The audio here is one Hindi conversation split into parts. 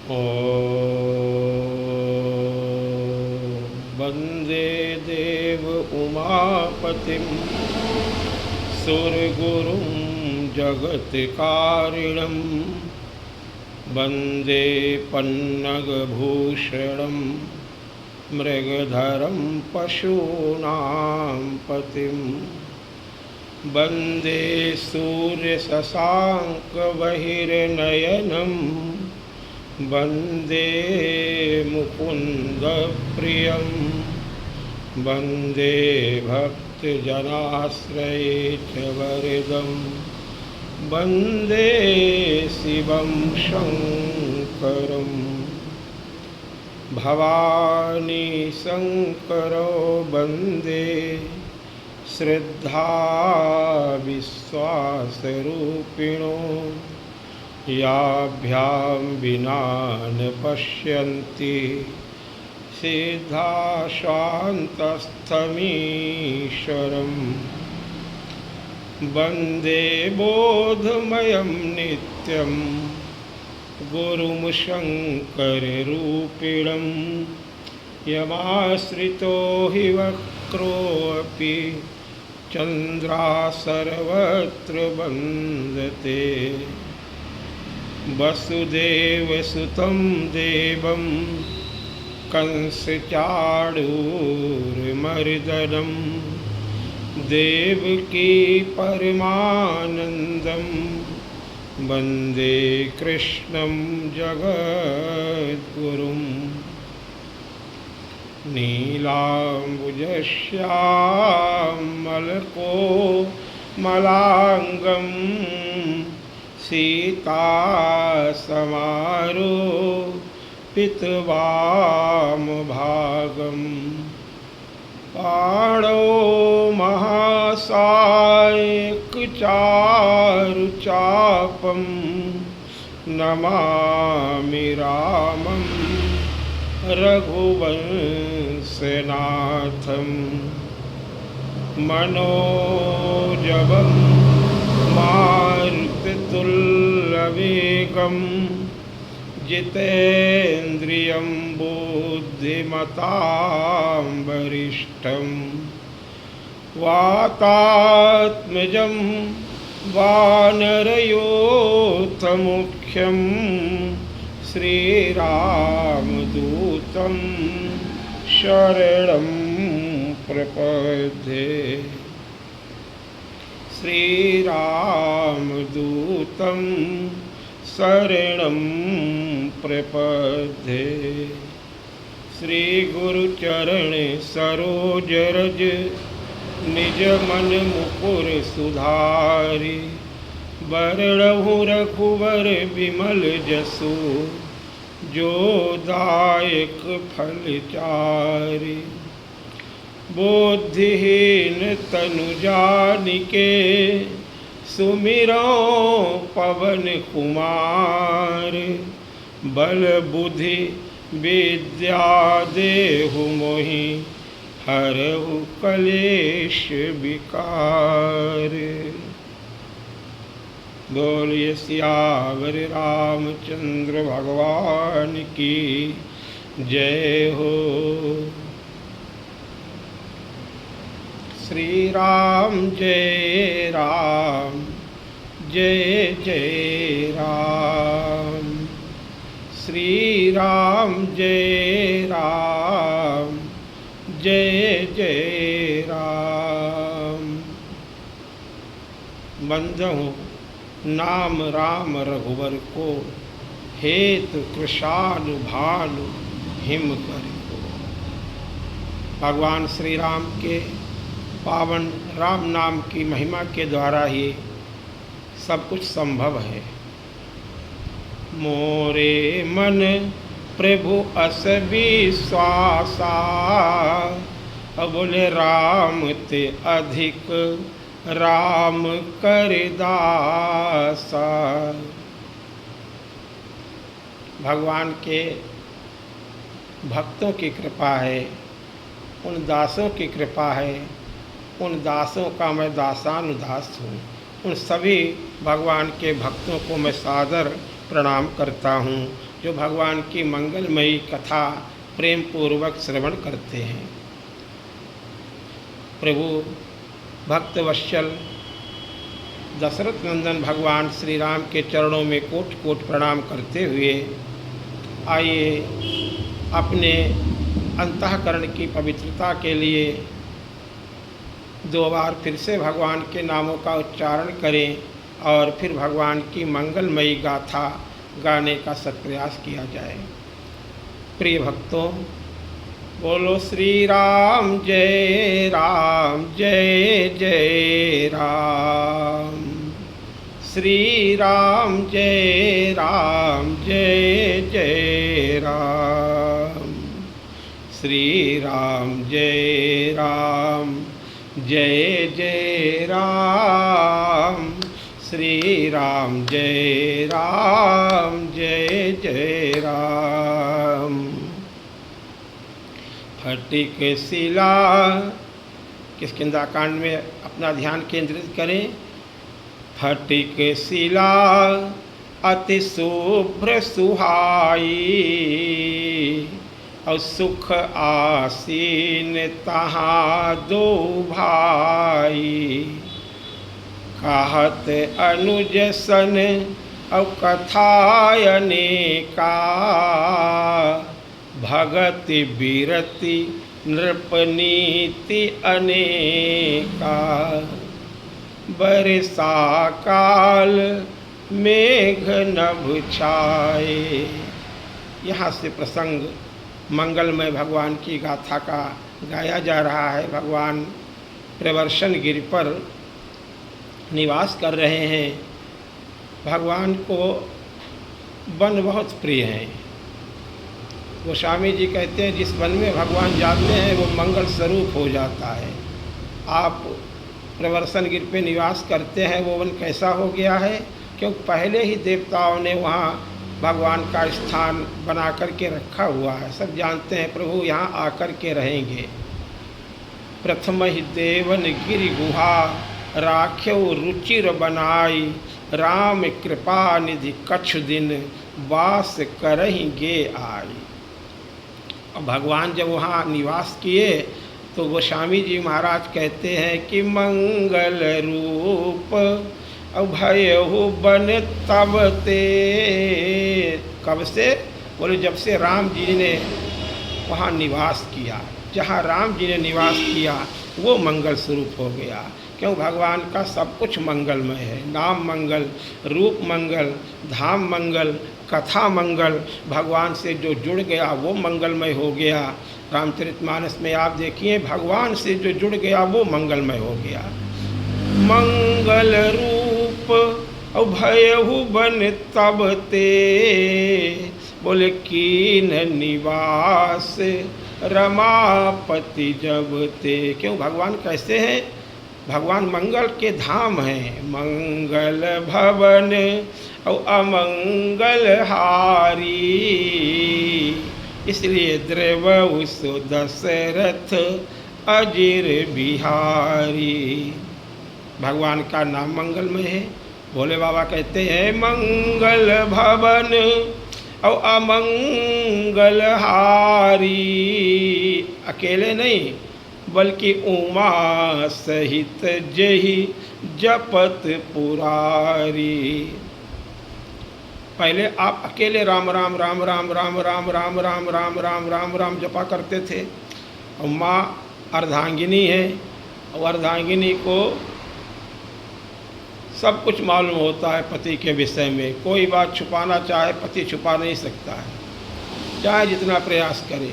ॐ वन्दे देव उमापतिं सुरगुरुं जगत्कारिणं वन्दे पन्नगभूषणं मृगधरं पशूनां पतिं वन्दे सूर्यशशाङ्कबहिर्नयनं वन्दे मुकुन्दप्रियं वन्दे भक्तजनाश्रयेशवरदं वन्दे शिवं शङ्करम् भवानी शङ्करो वन्दे श्रद्धा विश्वासरूपिणो याभ्यां विना न पश्यन्ति सिद्धा शान्तस्थमीश्वरम् वन्दे बोधमयं नित्यं गुरुं शङ्कररूपिणं यमाश्रितो हि वक्रोऽपि चन्द्रा सर्वत्र वन्दते वसुदेवसुतं देवं कंसचाणूरमर्दनं देवकी परमानन्दं वन्दे कृष्णं जगद्गुरुम् नीलाम्बुजश्यामलकोमलाङ्गं सीतासमारोपितवामभागं पाणौ महासायकचारुचापं नमामि रामं रघुवंशनाथं मनोजवं मारुततुल्यवेगं जितेन्द्रियं बुद्धिमतां वरिष्ठं वातात्मजं वानरयोथमुख्यं श्रीरामदूतं शरणं प्रपद्ये श्रीरामदूतं शरणं प्रपद्ये श्रीगुरुचरण सरोजरज निजमन मुकुर सुधारि बरड़हु रघुवर विमल जसु जो दायक फलचारि बुद्धिहीन तनु जानिके सुमिरो पवन कुमार बल बुद्धि विद्या देहु मोहि हरहु कलेश विकार। बोलिए सियावर रामचंद्र भगवान की जय हो। श्री राम जय राम जय जय राम। श्री राम जय राम जय जय राम। बंधु नाम राम रघुवर को हेतु कृशानु भानु हिम कर को। भगवान श्री राम के पावन राम नाम की महिमा के द्वारा ही सब कुछ संभव है। मोरे मन प्रभु अस विश्वासा बोले राम ते अधिक राम कर दासा। भगवान के भक्तों की कृपा है, उन दासों की कृपा है, उन दासों का मैं दासानुदास हूँ। उन सभी भगवान के भक्तों को मैं सादर प्रणाम करता हूँ। जो भगवान की मंगलमयी कथा प्रेम पूर्वक श्रवण करते हैं। प्रभु भक्त वत्सल दशरथ नंदन भगवान श्री राम के चरणों में कोट कोट प्रणाम करते हुए आइए अपने अंतःकरण की पवित्रता के लिए 2 बार फिर से भगवान के नामों का उच्चारण करें और फिर भगवान की मंगलमयी गाथा गाने का सत्प्रयास किया जाए। प्रिय भक्तों, बोलो श्री राम जय राम जय जय राम, श्री राम जय राम जय जय राम, श्री राम जय राम जय जय राम, श्री राम जय राम जय जय राम। फटिक शिला, किष्किंधा में अपना ध्यान केंद्रित करें। फटिक शिला अति शुभ्र सुहाई, और सुख आसीन तहाँ 2 भाई, कहत अनुज सन और कथायने का, भगति बीरति नृपनीति अनेका, बरसा काल मेघ नभ छाए। यहाँ से प्रसंग मंगलमय भगवान की गाथा का गाया जा रहा है। भगवान प्रवर्षण गिरि पर निवास कर रहे हैं। भगवान को वन बहुत प्रिय है। गोस्वामी जी कहते हैं जिस वन में भगवान जाते हैं वो मंगल स्वरूप हो जाता है। आप प्रवर्षण गिरि पे निवास करते हैं, वो वन कैसा हो गया है? क्योंकि पहले ही देवताओं ने वहाँ भगवान का स्थान बना कर के रखा हुआ है। सब जानते हैं प्रभु यहाँ आकर के रहेंगे। प्रथम ही देवन गिरि गुहा, राख्यो रुचिर बनाई, राम कृपा निधि कछु दिन, वास करेंगे आई। भगवान जब वहाँ निवास किए तो गोस्वामी जी महाराज कहते हैं कि मंगल रूप अभयहु बन तब ते। कब से? बोले जब से राम जी ने वहाँ निवास किया। जहाँ राम जी ने निवास किया वो मंगल स्वरूप हो गया। क्यों? भगवान का सब कुछ मंगलमय है। नाम मंगल, रूप मंगल, धाम मंगल, कथा मंगल। भगवान से जो जुड़ गया वो मंगलमय हो गया। रामचरितमानस में आप देखिए भगवान से जो जुड़ गया वो मंगलमय हो गया। मंगल रूप अभयहु बन तब ते, बोले कीन निवास रमापति जब ते। क्यों? भगवान कैसे हैं? भगवान मंगल के धाम हैं। मंगल भवन और अमंगल हारी, इसलिए द्रवहु सो दशरथ अजिर बिहारी। भगवान का नाम मंगलमय है। भोले बाबा कहते हैं मंगल भवन और अमंगल हारी। अकेले नहीं बल्कि उमा सहित जही जपत पुरारी। पहले आप अकेले राम राम राम राम राम राम राम राम राम राम राम राम जपा करते थे। और माँ अर्धांगिनी है और अर्धांगिनी को सब कुछ मालूम होता है पति के विषय में। कोई बात छुपाना चाहे पति छुपा नहीं सकता है, चाहे जितना प्रयास करे।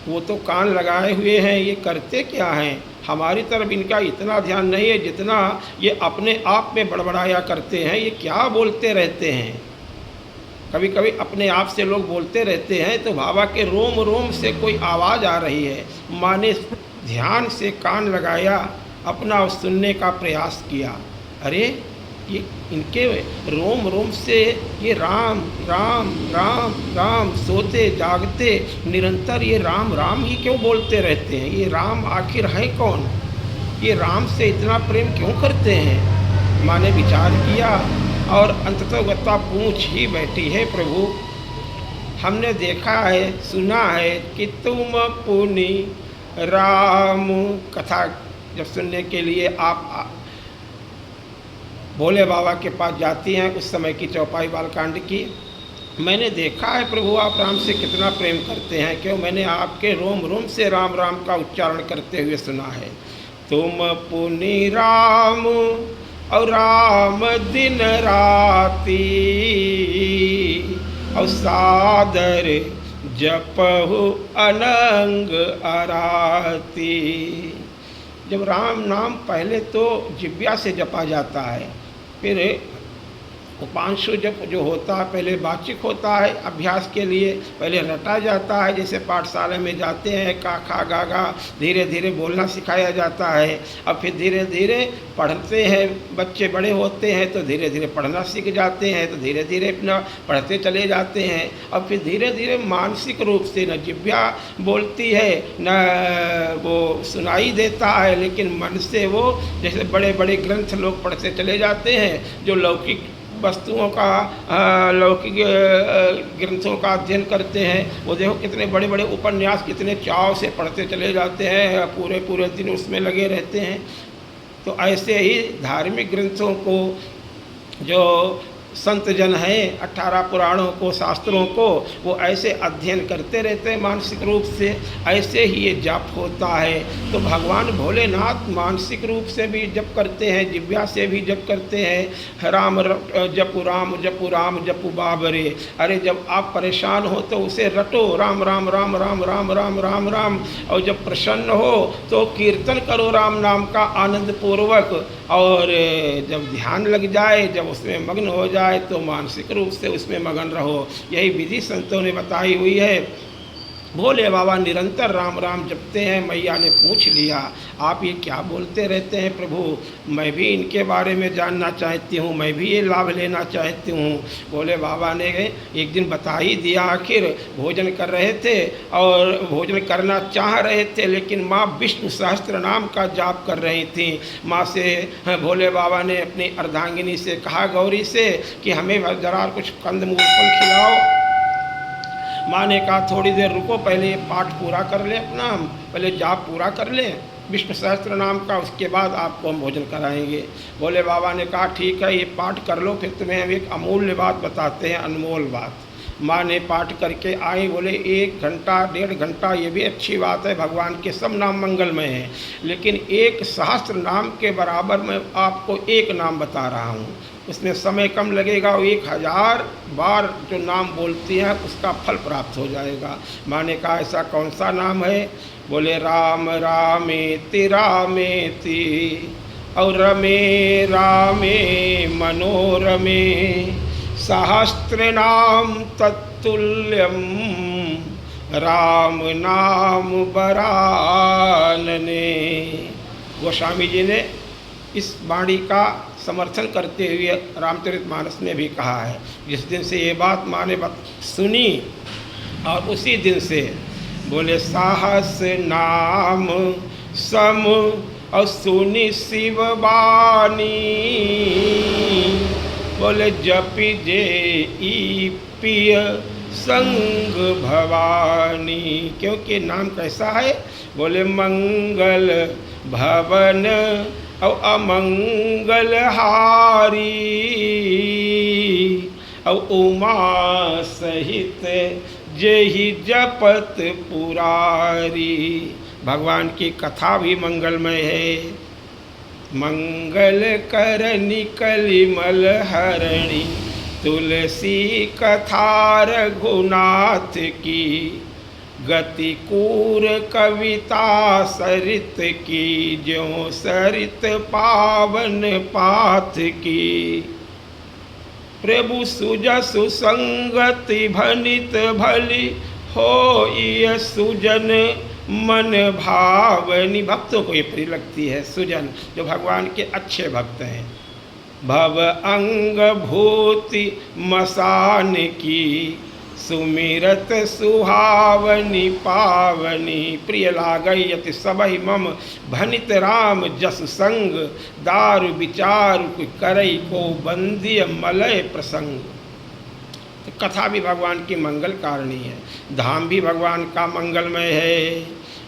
वो तो कान लगाए हुए हैं, ये करते क्या हैं? हमारी तरफ इनका इतना ध्यान नहीं है जितना ये अपने आप में बड़बड़ाया करते हैं। ये क्या बोलते रहते हैं? कभी कभी अपने आप से लोग बोलते रहते हैं तो बाबा के रोम रोम से कोई आवाज़ आ रही है। माँ ने ध्यान से कान लगाया, अपना सुनने का प्रयास किया। अरे ये इनके रोम रोम से ये राम राम राम राम सोते जागते निरंतर ये राम राम ही क्यों बोलते रहते हैं? ये राम आखिर है कौन? ये राम से इतना प्रेम क्यों करते हैं? माँ ने विचार किया और अंततः गत्ता पूछ ही बैठी है प्रभु हमने देखा है, सुना है कि तुम पुनि राम। कथा जब सुनने के लिए आप भोले बाबा के पास जाती हैं, उस समय की चौपाई बालकांड की, मैंने देखा है प्रभु आप राम से कितना प्रेम करते हैं, क्यों मैंने आपके रोम रोम से राम राम का उच्चारण करते हुए सुना है। तुम पुनि राम और राम दिन राती, और सादर जपहु अनंग अराती। जब राम नाम पहले तो जिब्या से जपा जाता है, फिर उपांशु जप जो होता है पहले वाचिक होता है, अभ्यास के लिए पहले रटा जाता है। जैसे पाठशाला में जाते हैं का खा गा गा धीरे धीरे बोलना सिखाया जाता है। अब फिर धीरे धीरे पढ़ते हैं, बच्चे बड़े होते हैं तो धीरे धीरे पढ़ना सीख जाते हैं, तो धीरे धीरे अपना पढ़ते चले जाते हैं। अब फिर धीरे धीरे मानसिक रूप से न जिब्या बोलती है न वो सुनाई देता है, लेकिन मन से वो जैसे बड़े बड़े ग्रंथ लोग पढ़ते चले जाते हैं, जो लौकिक वस्तुओं का लौकिक ग्रंथों का अध्ययन करते हैं, वो देखो कितने बड़े बड़े उपन्यास कितने चाव से पढ़ते चले जाते हैं, पूरे पूरे दिन उसमें लगे रहते हैं। तो ऐसे ही धार्मिक ग्रंथों को जो संत जन हैं 18 पुराणों को, शास्त्रों को, वो ऐसे अध्ययन करते रहते हैं मानसिक रूप से, ऐसे ही ये जप होता है। तो भगवान भोलेनाथ मानसिक रूप से भी जप करते हैं, जिव्या से भी जप करते हैं। राम जपु राम जपु राम जपु बाबरे। अरे जब आप परेशान हो तो उसे रटो, राम राम राम राम राम राम राम राम। और जब प्रसन्न हो तो कीर्तन करो राम नाम का आनंद पूर्वक। और जब ध्यान लग जाए, जब उसमें मग्न हो जाए तो मानसिक रूप से उसमें मगन रहो। यही विधि संतों ने बताई हुई है। भोले बाबा निरंतर राम राम जपते हैं। मैया ने पूछ लिया, आप ये क्या बोलते रहते हैं प्रभु, मैं भी इनके बारे में जानना चाहती हूँ, मैं भी ये लाभ लेना चाहती हूँ। भोले बाबा ने एक दिन बता ही दिया। आखिर भोजन कर रहे थे और भोजन करना चाह रहे थे, लेकिन माँ विष्णु सहस्त्र नाम का जाप कर रही थी। माँ से भोले बाबा ने अपनी अर्धांगिनी से कहा, गौरी से, कि हमें जरा कुछ कंदमूल फल खिलाओ। माँ ने कहा थोड़ी देर रुको, पहले ये पाठ पूरा कर ले अपना, पहले जाप पूरा कर ले विष्णु सहस्त्र नाम का, उसके बाद आपको हम भोजन कराएंगे। भोले बाबा ने कहा ठीक है, ये पाठ कर लो, फिर तुम्हें हम एक अमूल्य बात बताते हैं, अनमोल बात। माँ ने पाठ करके आई, बोले 1 घंटा 1.5 घंटा, ये भी अच्छी बात है, भगवान के सब नाम मंगलमय हैं, लेकिन एक सहस्त्र नाम के बराबर मैं आपको एक नाम बता रहा हूँ, उसमें समय कम लगेगा, और 1000 बार जो नाम बोलती हैं उसका फल प्राप्त हो जाएगा। माँ ने कहा ऐसा कौन सा नाम है? बोले राम रामेति रामेति और रमे रामे मनोरमे सहस्त्रनाम तत्तुल्यम राम नाम बरानने। गोस्वामी जी ने इस वाणी का समर्थन करते हुए रामचरितमानस में भी कहा है। जिस दिन से ये बात माँ ने सुनी और उसी दिन से बोले साहस नाम सम और सुनी शिववाणी, बोले जपि जे ई पिय संग भवानी। क्योंकि नाम कैसा है? बोले मंगल भवन और अमंगल हारी और उमा सहित जेहि जपत पुरारी। भगवान की कथा भी मंगलमय है। मंगल करनी कलिमल हरणी तुलसी कथा रघुनाथ की, गति कूर कविता सरित की, ज्यों सरित पावन पाथ की। प्रभु सुजसु संगति भनित भली, हो ये सुजन मन भावनी। भक्तों को ये प्रिय लगती है सुजन, जो भगवान के अच्छे भक्त हैं। भव अंग भूति मसान की, सुमिरत सुहावनी पावनी। प्रिय लागई यति सबहि मम, भनित राम जस संग, दारु विचारु करई को बंदिय मलय प्रसंग। तो कथा भी भगवान की मंगल कारणी है, धाम भी भगवान का मंगलमय है।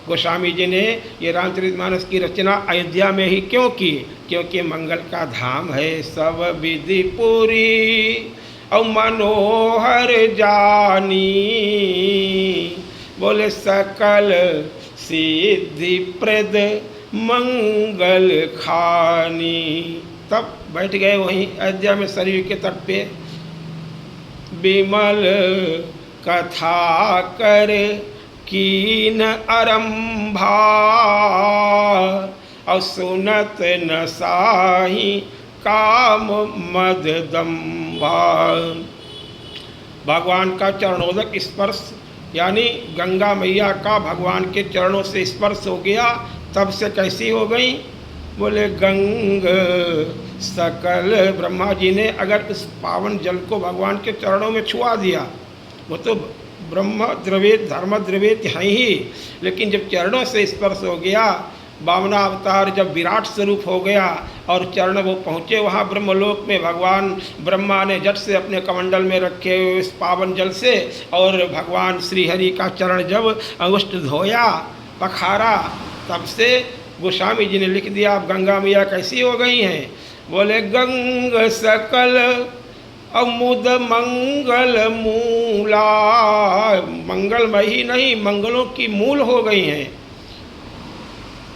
गोस्वामी जी ने ये रामचरितमानस की रचना अयोध्या में ही क्यों की? क्योंकि मंगल का धाम है, सब विधि पूरी और मनोहर जानी, बोले सकल सिद्धि प्रद मंगल खानी। तब बैठ गए वहीं अयोध्या में सरयू के तट पे, विमल कथा कर कीन आरंभा और सुनत न साही काम मद दम्भा। भगवान का चरणोदक स्पर्श यानी गंगा मैया का भगवान के चरणों से स्पर्श हो गया, तब से कैसी हो गई? बोले गंग सकल। ब्रह्मा जी ने अगर उस पावन जल को भगवान के चरणों में छुआ दिया, वो तो ब्रह्म द्रव्य धर्म द्रव्य हैं ही, लेकिन जब चरणों से स्पर्श हो गया, वामना अवतार जब विराट स्वरूप हो गया और चरण वो पहुँचे वहाँ ब्रह्मलोक में, भगवान ब्रह्मा ने झट से अपने कमंडल में रखे हुए इस पावन जल से और भगवान श्रीहरि का चरण जब अंगुष्ठ धोया पखारा, तब से गोस्वामी जी ने लिख दिया अब गंगा मैया कैसी हो गई हैं? बोले गंग सकल अमुद मंगल मूला, मंगलमय ही नहीं मंगलों की मूल हो गई हैं।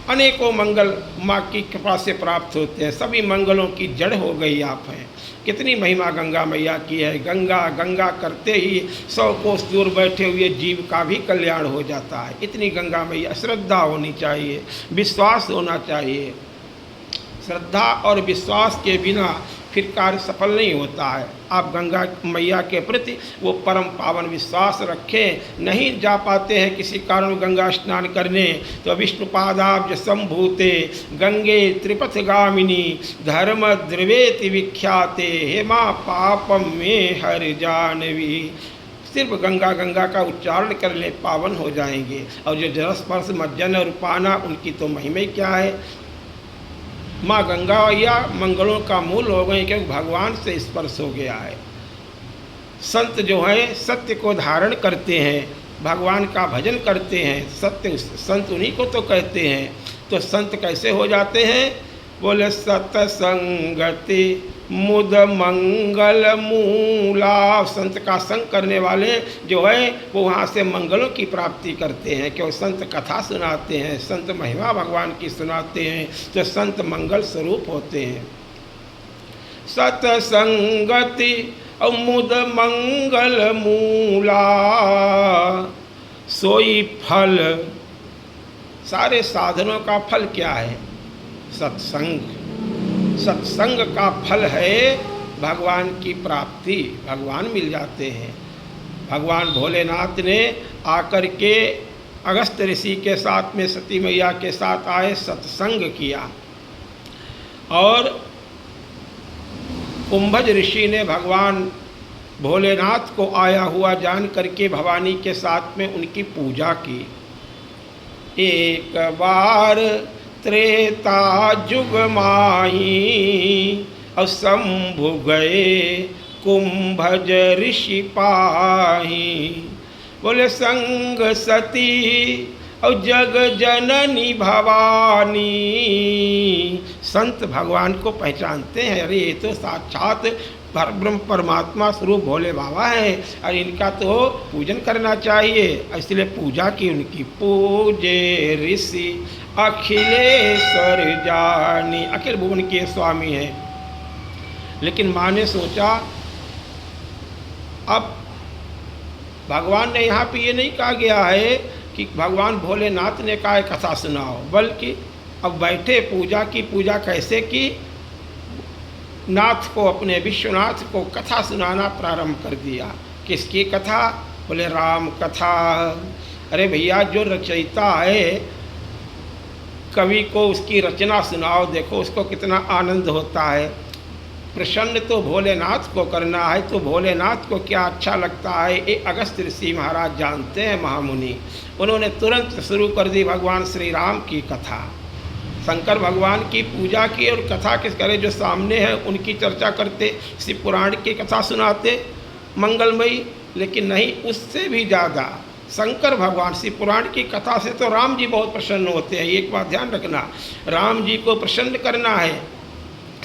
अनेकों मंगल माँ की कृपा से प्राप्त होते हैं, सभी मंगलों की जड़ हो गई आप हैं। कितनी महिमा गंगा मैया की है। गंगा गंगा करते ही 100 कोस दूर बैठे हुए जीव का भी कल्याण हो जाता है। इतनी गंगा मैया, श्रद्धा होनी चाहिए, विश्वास होना चाहिए। श्रद्धा और विश्वास के बिना फिर कार्य सफल नहीं होता है। आप गंगा मैया के प्रति वो परम पावन विश्वास रखें। नहीं जा पाते हैं किसी कारण गंगा स्नान करने, तो विष्णुपादाब्ज संभूते गंगे त्रिपथगामिनी धर्म द्रवेति विख्याते हेमा पापम में हर जानवी। सिर्फ गंगा गंगा का उच्चारण कर ले, पावन हो जाएंगे। और जो जलस्पर्श मज्जन और पाना, उनकी तो महिमा ही क्या है। माँ गंगा मैया मंगलों का मूल हो गई, क्योंकि भगवान से स्पर्श हो गया है। संत जो हैं सत्य को धारण करते हैं, भगवान का भजन करते हैं। सत्य संत उन्हीं को तो कहते हैं। तो संत कैसे हो जाते हैं? बोले सतसंगति मुद मंगल मूला। संत का संग करने वाले जो है वो वहाँ से मंगलों की प्राप्ति करते हैं। क्यों? संत कथा सुनाते हैं, संत महिमा भगवान की सुनाते हैं, तो संत मंगल स्वरूप होते हैं। सतसंगति मुद मंगल मूला सोई फल। सारे साधनों का फल क्या है? सत्संग। सत्संग का फल है भगवान की प्राप्ति, भगवान मिल जाते हैं। भगवान भोलेनाथ ने आकर के अगस्त ऋषि के साथ में सती मैया के साथ आए, सत्संग किया। और कुंभज ऋषि ने भगवान भोलेनाथ को आया हुआ जान करके भवानी के साथ में उनकी पूजा की। एक बार त्रेता जुग माही और शंभु गए कुंभज ऋषि पाही। बोले संग सती और जग जननी भवानी। संत भगवान को पहचानते हैं, अरे ये तो साक्षात परब्रह्म परमात्मा स्वरूप भोले बाबा हैं और इनका तो पूजन करना चाहिए। इसलिए पूजा की उनकी। पूजे ऋषि अखिलेश्वर जानी, अखिल भुवन के स्वामी हैं। लेकिन माँ ने सोचा अब भगवान ने यहाँ पे ये नहीं कहा गया है कि भगवान भोलेनाथ ने कहा कथा सुनाओ, बल्कि अब बैठे पूजा की। पूजा कैसे की? नाथ को, अपने विश्वनाथ को कथा सुनाना प्रारंभ कर दिया। किसकी कथा? बोले राम कथा। अरे भैया, जो रचयिता है कवि को उसकी रचना सुनाओ, देखो उसको कितना आनंद होता है। प्रसन्न तो भोलेनाथ को करना है, तो भोलेनाथ को क्या अच्छा लगता है ये अगस्त ऋषि महाराज जानते हैं, महामुनि। उन्होंने तुरंत शुरू कर दी भगवान श्री राम की कथा। शंकर भगवान की पूजा की और कथा किस करे? जो सामने है उनकी चर्चा करते, शिव पुराण की कथा सुनाते। मंगलमयी, लेकिन नहीं, उससे भी ज़्यादा शंकर भगवान शिव पुराण की कथा से तो राम जी बहुत प्रसन्न होते हैं। एक बात ध्यान रखना, राम जी को प्रसन्न करना है,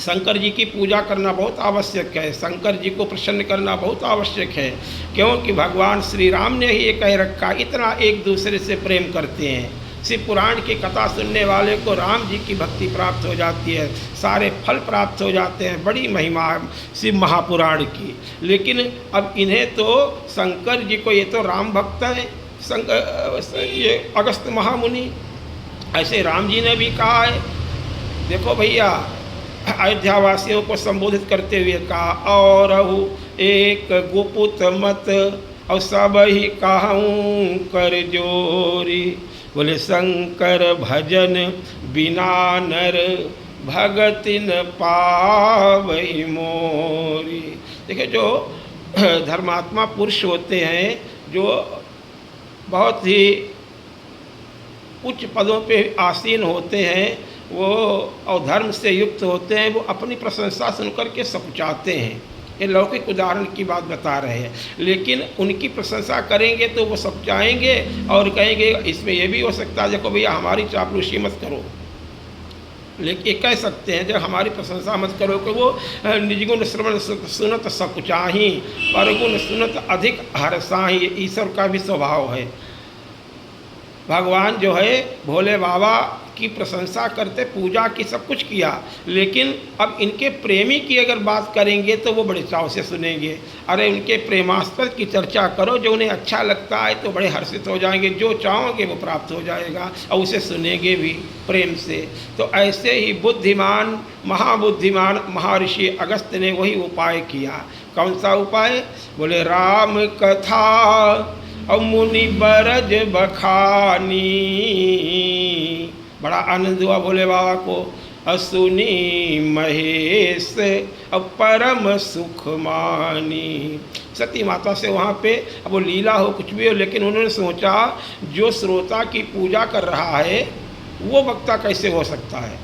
शंकर जी की पूजा करना बहुत आवश्यक है, शंकर जी को प्रसन्न करना बहुत आवश्यक है, क्योंकि भगवान श्री राम ने ही ये कह रखा, इतना एक दूसरे से प्रेम करते हैं। शिव पुराण की कथा सुनने वाले को राम जी की भक्ति प्राप्त हो जाती है, सारे फल प्राप्त हो जाते हैं। बड़ी महिमा है शिव महापुराण की। लेकिन अब इन्हें तो शंकर जी को, ये तो राम भक्त हैं, ये अगस्त महामुनि, ऐसे राम जी ने भी कहा है। देखो भैया, अयोध्या वासियों को संबोधित करते हुए कहा, और एक गुपुत मत और सब ही कहूँ कर जोरी, बोले शंकर भजन बिना नर भगति न पावई मोरी। देखिए, जो धर्मात्मा पुरुष होते हैं, जो बहुत ही उच्च पदों पे आसीन होते हैं, वो और धर्म से युक्त होते हैं, वो अपनी प्रशंसा सुनकर के सकुचाते हैं। ये लौकिक उदाहरण की बात बता रहे हैं। लेकिन उनकी प्रशंसा करेंगे तो वो सकुचाएंगे और कहेंगे, इसमें ये भी हो सकता है, देखो भैया हमारी चापलूसी मत करो। लेकिन ये कह सकते हैं, जब हमारी प्रशंसा मत करो कि वो निजगुण श्रवण सुनत सकुचाही, परगुण सुनत अधिक हर्षाही। ये ईश्वर का भी स्वभाव है। भगवान जो है भोले बाबा की प्रशंसा करते, पूजा की, सब कुछ किया, लेकिन अब इनके प्रेमी की अगर बात करेंगे तो वो बड़े चाव से सुनेंगे। अरे उनके प्रेमास्पद की चर्चा करो, जो उन्हें अच्छा लगता है तो बड़े हर्षित हो जाएंगे, जो चाहोगे वो प्राप्त हो जाएगा और उसे सुनेंगे भी प्रेम से। तो ऐसे ही बुद्धिमान, महाबुद्धिमान महर्षि अगस्त्य ने वही उपाय किया। कौन सा उपाय? बोले राम कथा और मुनि बरज बखानी। बड़ा आनंद हुआ भोले बाबा को। असुनी महेश अब परम सुख मानी। सती माता से वहाँ पे, अब वो लीला हो कुछ भी हो, लेकिन उन्होंने सोचा जो श्रोता की पूजा कर रहा है वो वक्ता कैसे हो सकता है।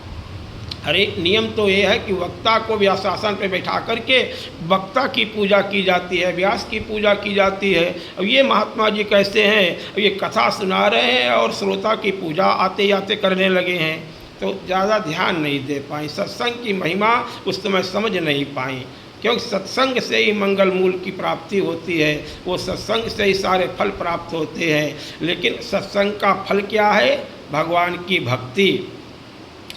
अरे नियम तो ये है कि वक्ता को व्यासासन पे बैठा करके वक्ता की पूजा की जाती है, व्यास की पूजा की जाती है। अब ये महात्मा जी कैसे हैं, अब ये कथा सुना रहे हैं और श्रोता की पूजा आते आते करने लगे हैं, तो ज़्यादा ध्यान नहीं दे पाई। सत्संग की महिमा उस समय समझ नहीं पाई, क्योंकि सत्संग से ही मंगल मूल की प्राप्ति होती है, वो सत्संग से ही सारे फल प्राप्त होते हैं। लेकिन सत्संग का फल क्या है? भगवान की भक्ति।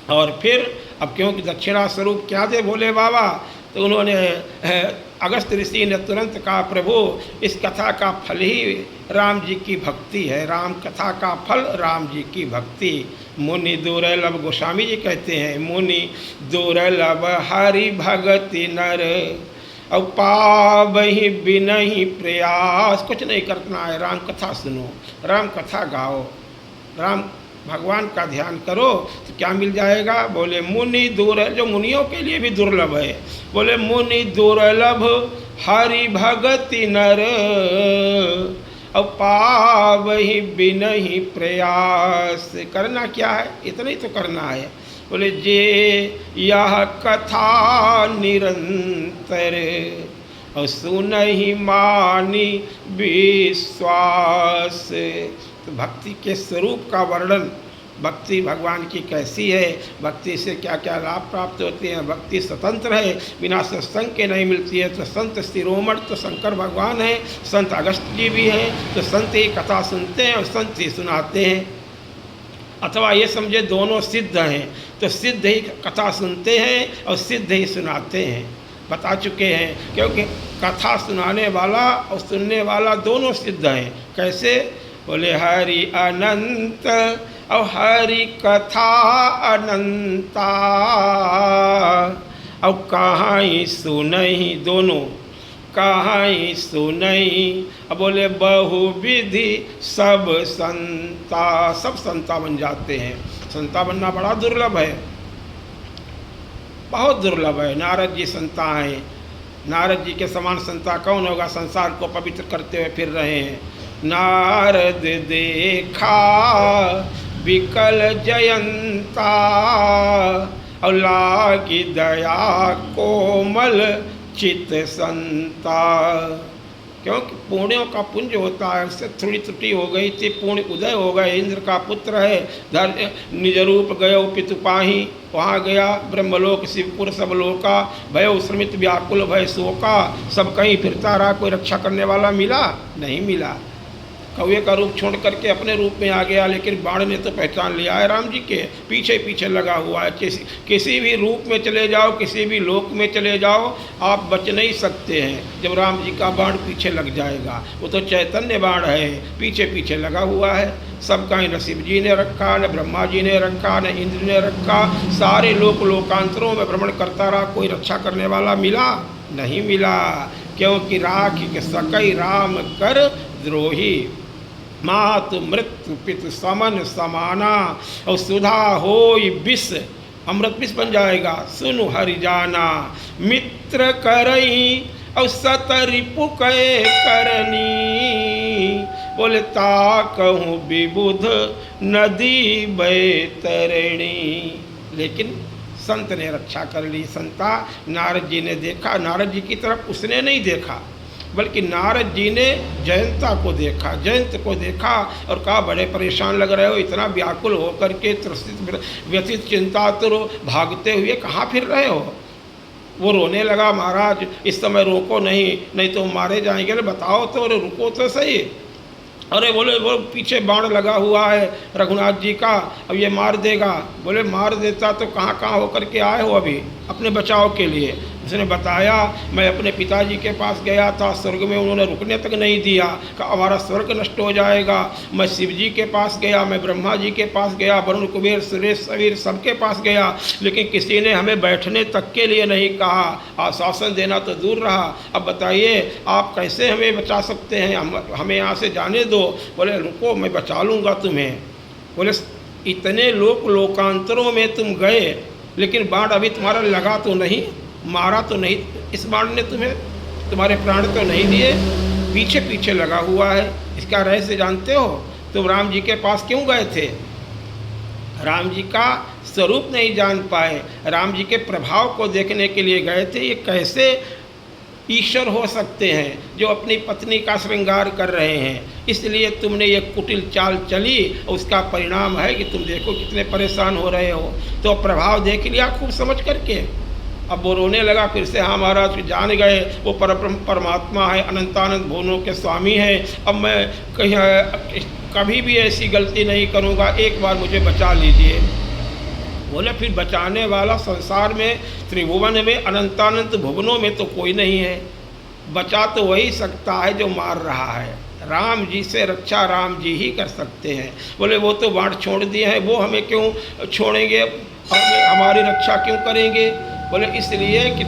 और फिर अब क्योंकि दक्षिणा स्वरूप क्या दे भोले बाबा, तो उन्होंने अगस्त ऋषि ने तुरंत कहा, प्रभु इस कथा का फल ही राम जी की भक्ति है, राम कथा का फल राम जी की भक्ति। मुनि दुर्लभ, गोस्वामी जी कहते हैं, मुनि दुर्लभ हरि भगति नर और पावहि बिनहि प्रयास। कुछ नहीं करना है, राम कथा सुनो, राम कथा गाओ, राम भगवान का ध्यान करो तो क्या मिल जाएगा? बोले मुनि दुर्लभ, जो मुनियों के लिए भी दुर्लभ है। बोले मुनि दुर्लभ हरि भगति नर और पावहि बिनहि प्रयास। करना क्या है? इतना ही तो करना है। बोले जे यह कथा निरंतर और सुनहि मानी विश्वास। तो भक्ति के स्वरूप का वर्णन, भक्ति भगवान की कैसी है, भक्ति से क्या क्या लाभ प्राप्त होते हैं। भक्ति स्वतंत्र है, बिना सत्संग के नहीं मिलती है। तो संत शिरोमणि तो शंकर भगवान हैं, संत अगस्त जी भी हैं, तो संत ही कथा सुनते हैं और संत ही सुनाते हैं। अथवा ये समझे दोनों सिद्ध हैं, तो सिद्ध ही कथा सुनते हैं और सिद्ध ही सुनाते हैं। बता चुके हैं, क्योंकि कथा सुनाने वाला और सुनने वाला दोनों सिद्ध हैं। कैसे? बोले हरि अनंत और हरि कथा अनंता और कहाँ सुनहि, दोनों कहाँ सुनहि। अब बोले बहुविधि सब संता, सब संता बन जाते हैं। संता बनना बड़ा दुर्लभ है, बहुत दुर्लभ है। नारद जी संता हैं, नारद जी के समान संता कौन होगा? संसार को पवित्र करते हुए फिर रहे हैं। नारद देखा विकल जयंता और लागी दया कोमल चित संता। क्योंकि पुण्यों का पुंज होता है, उससे थोड़ी त्रुटि हो गई थी, पुण्य उदय हो गए। इंद्र का पुत्र है, धर निज रूप गयो पितुपाही, वहाँ गया ब्रह्मलोक शिवपुर सब लोका, भय श्रमित व्याकुल भय शोका, सब कहीं फिरता रहा, कोई रक्षा करने वाला मिला नहीं मिला। कौवे का रूप छोड़ करके अपने रूप में आ गया, लेकिन बाण ने तो पहचान लिया है राम जी के, पीछे पीछे लगा हुआ है। किसी भी रूप में चले जाओ, किसी भी लोक में चले जाओ, आप बच नहीं सकते हैं जब राम जी का बाण पीछे लग जाएगा। वो तो चैतन्य बाण है, पीछे पीछे लगा हुआ है। सबका न शिव जी ने रखा, न ब्रह्मा जी ने रखा, न इंद्र ने रखा, सारे लोकांतरों में भ्रमण करता रहा, कोई रक्षा करने वाला मिला नहीं मिला। क्योंकि राख के सकई राम कर द्रोही, मात मृत्यु पितु समन समाना, और सुधा होई विष, अमृत विष बन जाएगा। सुनु हरि जाना मित्र करई, और सत रिपु कै करनी, बोले ता कहूँ विबुध नदी बैतरणी। लेकिन संत ने रक्षा कर ली। संता नारद जी ने देखा, नारद जी की तरफ उसने नहीं देखा, बल्कि नारद जी ने जयंता को देखा, जयंत को देखा और कहा बड़े परेशान लग रहे हो, इतना व्याकुल होकर के त्रसित व्यथित चिंतातुर भागते हुए कहाँ फिर रहे हो। वो रोने लगा, महाराज इस समय रोको नहीं तो मारे जाएंगे। बताओ तो, रुको तो सही। अरे बोले वो पीछे बाण लगा हुआ है रघुनाथ जी का, अब ये मार देगा। बोले मार देता तो कहाँ कहाँ होकर के आए हो अभी अपने बचाव के लिए। उसने बताया मैं अपने पिताजी के पास गया था, स्वर्ग में उन्होंने रुकने तक नहीं दिया, कि हमारा स्वर्ग नष्ट हो जाएगा। मैं शिव जी के पास गया, मैं ब्रह्मा जी के पास गया, वरुण कुबेर सुरेश सवीर सबके पास गया, लेकिन किसी ने हमें बैठने तक के लिए नहीं कहा, आश्वासन देना तो दूर रहा। अब बताइए आप कैसे हमें बचा सकते हैं, हमें यहाँ से जाने दो। बोले रुको मैं बचा लूँगा तुम्हें। बोले इतने लोकांतरों में तुम गए, लेकिन बाण अभी तुम्हारा लगा तो नहीं, मारा तो नहीं, इस बाण ने तुम्हारे प्राण तो नहीं दिए, पीछे पीछे लगा हुआ है। इसका रहस्य जानते हो? तुम राम जी के पास क्यों गए थे? राम जी का स्वरूप नहीं जान पाए, राम जी के प्रभाव को देखने के लिए गए थे। ये कैसे ईश्वर हो सकते हैं जो अपनी पत्नी का श्रृंगार कर रहे हैं, इसलिए तुमने ये कुटिल चाल चली, उसका परिणाम है कि तुम देखो कितने परेशान हो रहे हो। तो प्रभाव देख लिया खूब समझ करके। अब वो रोने लगा फिर से, हाँ महाराज जान गए वो परमात्मा है, अनंतानंद भुवनों के स्वामी हैं। अब मैं कभी भी ऐसी गलती नहीं करूँगा, एक बार मुझे बचा लीजिए। बोले फिर बचाने वाला संसार में, त्रिभुवन में, अनंतानंत भुवनों में तो कोई नहीं है। बचा तो वही सकता है जो मार रहा है। राम जी से रक्षा राम जी ही कर सकते हैं। बोले वो तो बाँट छोड़ दिए हैं, वो हमें क्यों छोड़ेंगे, हमारी रक्षा क्यों करेंगे? बोले इसलिए कि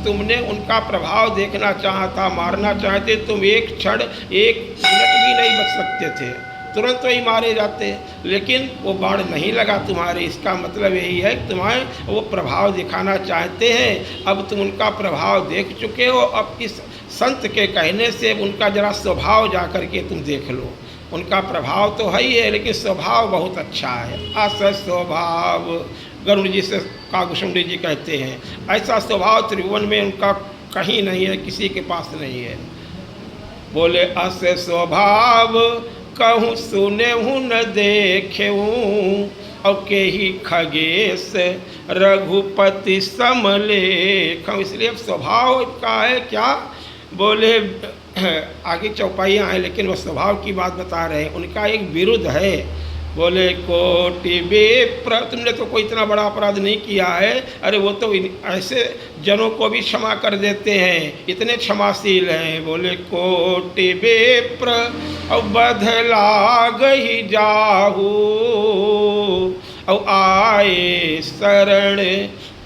तुमने उनका प्रभाव देखना चाहा था, मारना चाहते, तुम एक क्षण एक मिनट भी नहीं बच सकते थे, तुरंत वही मारे जाते, लेकिन वो बाण नहीं लगा तुम्हारे। इसका मतलब यही है कि तुम्हें वो प्रभाव दिखाना चाहते हैं। अब तुम उनका प्रभाव देख चुके हो, अब इस संत के कहने से उनका जरा स्वभाव जा कर के तुम देख लो। उनका प्रभाव तो है ही है, लेकिन स्वभाव बहुत अच्छा है। असत स्वभाव गरुड़ जी से कागभूषुंडी जी कहते हैं, ऐसा स्वभाव त्रिभुवन में उनका कहीं नहीं है, किसी के पास नहीं है। बोले अस स्वभाव कहूँ सुने हूँ न देखे हूँ, और के ही खगेश रघुपति समलेख। इसलिए स्वभाव का है क्या? बोले आगे चौपाइयाँ हैं, लेकिन वो स्वभाव की बात बता रहे हैं। उनका एक विरुद्ध है। बोले कोटि विप्र, तुमने तो कोई इतना बड़ा अपराध नहीं किया है, अरे वो तो ऐसे जनों को भी क्षमा कर देते हैं, इतने क्षमाशील हैं। बोले कोटि विप्र और बधला गई जाहू, और आए शरण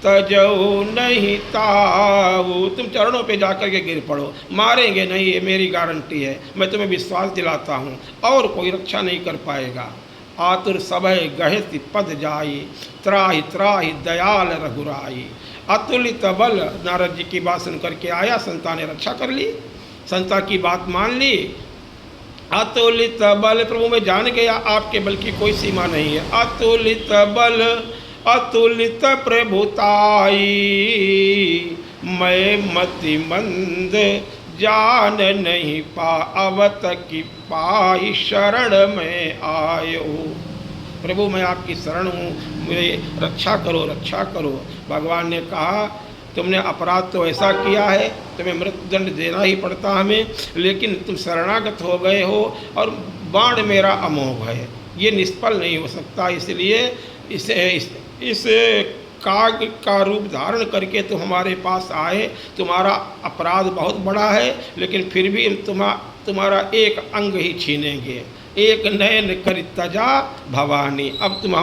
तजऊ नहीं ताऊ। तुम चरणों पे जाकर के गिर पड़ो, मारेंगे नहीं, ये मेरी गारंटी है, मैं तुम्हें विश्वास दिलाता हूँ, और कोई रक्षा नहीं कर पाएगा। आतुर सभय गहित पद जाई, त्राहि त्राहि दयाल रघुराई। अतुलित बल, नारद जी की बात सुन करके आया, संता ने रक्षा कर ली, संता की बात मान ली। अतुलित बल, प्रभु मैं जान गया आपके बल की कोई सीमा नहीं है। अतुलित बल अतुलित प्रभुताई, मैं मति मंद जान नहीं पावत कि पाई शरण में आयो। प्रभु मैं आपकी शरण हूँ, मुझे रक्षा करो, रक्षा करो। भगवान ने कहा तुमने अपराध तो ऐसा किया है, तुम्हें मृत्युदंड देना ही पड़ता हमें, लेकिन तुम शरणागत हो गए हो और बाण मेरा अमोघ है, ये निष्फल नहीं हो सकता। इसलिए इस काग का रूप धारण करके तुम हमारे पास आए। तुम्हारा अपराध बहुत बड़ा है, लेकिन फिर भी तुम्हारा एक अंग ही छीनेंगे। एक नयन कर तजा भवानी। अब तुम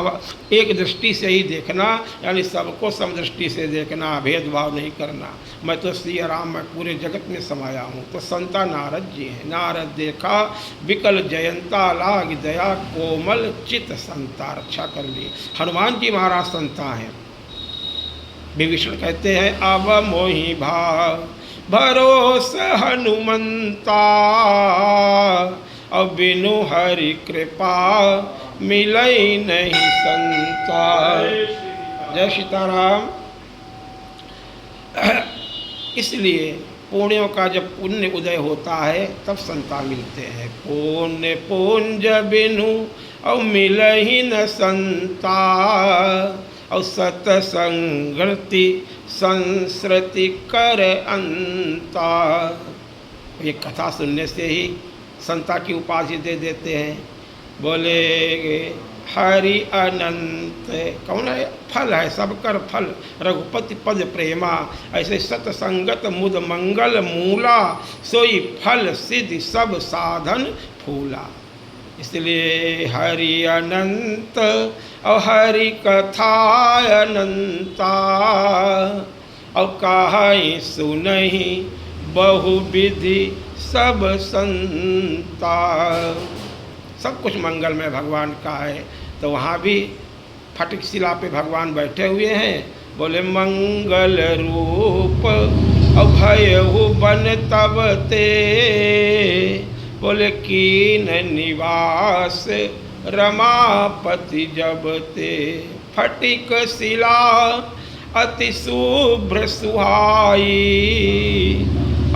एक दृष्टि से ही देखना, यानी सबको समदृष्टि से देखना, भेदभाव नहीं करना। मैं तो श्री राम, मैं पूरे जगत में समाया हूँ। तो संता नारद जी हैं। नारद देखा विकल जयंता लाग दया कोमल चित संता। रक्षा कर ली। हनुमान जी महाराज संता हैं। विभीषण कहते हैं अब मोहि भाव भरोस हनुमंता, अब बिनु हरि कृपा मिलई नहीं संता। जय सीताराम। इसलिए पुण्यों का जब पुण्य उदय होता है तब संता मिलते हैं। पुण्य पुंज बिनु और मिलहि न संता, और सतसंगति संस्कृति कर अंता। ये कथा सुनने से ही संता की उपाधि दे देते हैं। बोले हरि अनंत कौन है? फल है सबकर फल, रघुपति पद प्रेमा। ऐसे सतसंगत मुद मंगल मूला, सोई फल सिद्धि सब साधन फूला। इसलिए हरि अनंत और हरि कथा अनंता, और कहाई सुनहि बहुविधि सब संता। सब कुछ मंगलमय भगवान का है। तो वहाँ भी फटिक शिला पे भगवान बैठे हुए हैं। बोले मंगल रूप अभयहु बन तब ते, बोले कीन निवास रमापति जब ते। फटिक शिला अति शुभ्र सुहाई,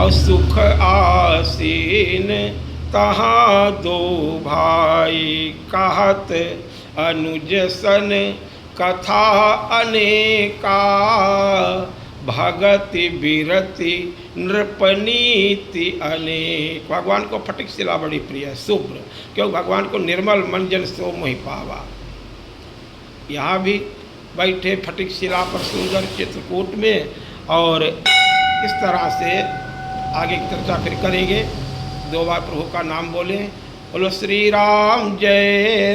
और सुख आसीन तहाँ दो भाई। कहत अनुज सन कथा अनेका, भगति बिरति नृपनीति अनेक। भगवान को फटिक शिला बड़ी प्रिय है, शुभ्र, क्योंकि भगवान को निर्मल मन जन सो मोहि पावा। यहाँ भी बैठे फटिक शिला पर सुंदर चित्रकूट में, और इस तरह से आगे की चर्चा फिर करेंगे। 2 बार प्रभु का नाम बोले। बोलो श्री राम जय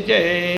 जय।